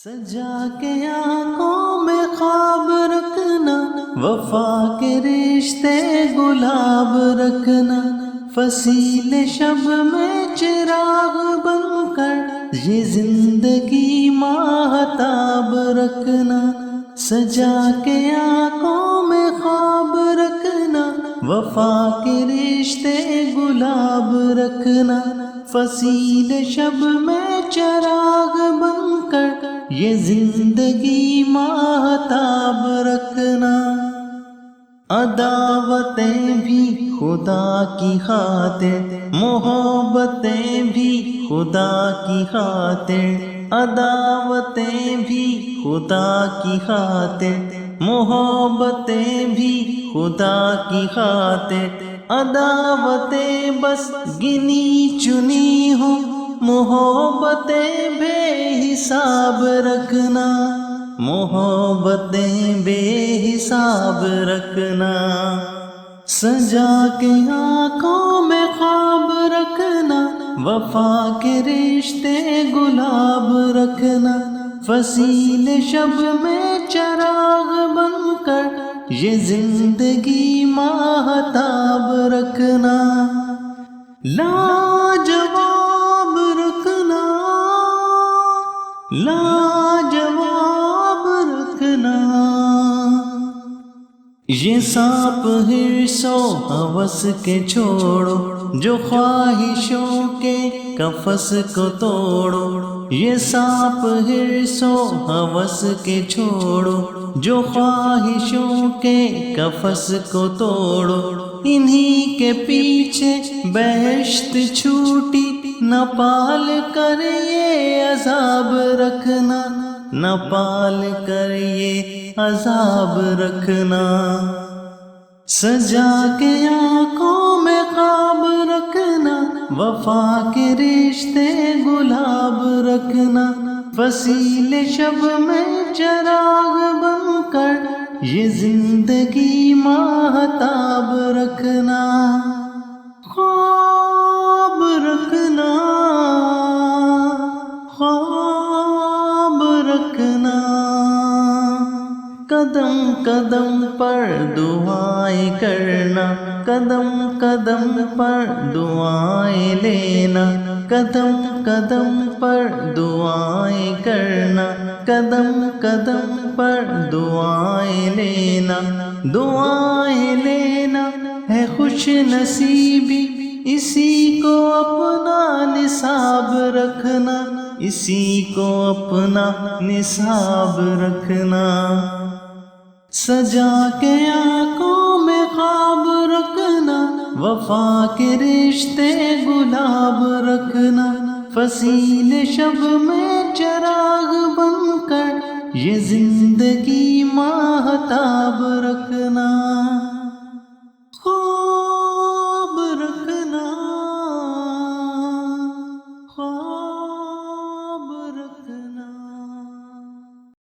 سجا کے آنکھوں میں خواب رکھنا، وفا کے رشتے گلاب رکھنا، فصیل شب میں چراغ بن کر یہ زندگی ماہتاب رکھنا۔ سجا کے آنکھوں میں خواب رکھنا، وفا کے رشتے گلاب رکھنا، فصیل شب میں چراغ بن کر یہ زندگی ماہتاب رکھنا۔ عداوتیں بھی خدا کی خاطر، محبتیں بھی خدا کی خاطر، عداوتیں بھی خدا کی خاطر، محبتیں بھی خدا کی خاطر، عداوتیں بس گنی چنی ہوں، محبتیں بے حساب رکھنا، محبتیں بے حساب رکھنا۔ سجا کے آنکھوں میں خواب رکھنا، وفا کے رشتے گلاب رکھنا، فصیل شب میں چراغ بن کر یہ زندگی ماہتاب رکھنا۔ لاجواب رکھنا، لاجواب رکھنا، یہ سانپ حرص و ہوس کے چھوڑو، جو خواہشوں کے قفس کو توڑو، یہ سانپ حرص و ہوس کے چھوڑو، جو خواہشوں کے قفس کو توڑو، انہی کے پیچھے بہشت چھوٹی، نہ پال کر یہ عذاب رکھنا، نہ پال کر یہ عذاب رکھنا۔ سجا کے آنکھوں میں خواب رکھنا، وفا کے رشتے گلاب رکھنا، فصیل شب میں چراغ بن کر یہ زندگی ماہتاب رکھنا۔ خواب رکھنا، خواب رکھنا، قدم قدم پر دعائیں کرنا، قدم قدم پر دعائیں لینا، قدم قدم پر دعائیں کرنا، قدم قدم پر دعائیں لینا، دعائیں لینا ہے خوش نصیبی، اسی کو اپنا نصاب رکھنا، اسی کو اپنا نصاب رکھنا۔ سجا کے آنکھوں میں خواب رکھنا، وفا کے رشتے گلاب رکھنا، فصیل شب میں چراغ بن کر یہ زندگی ماہتاب رکھنا۔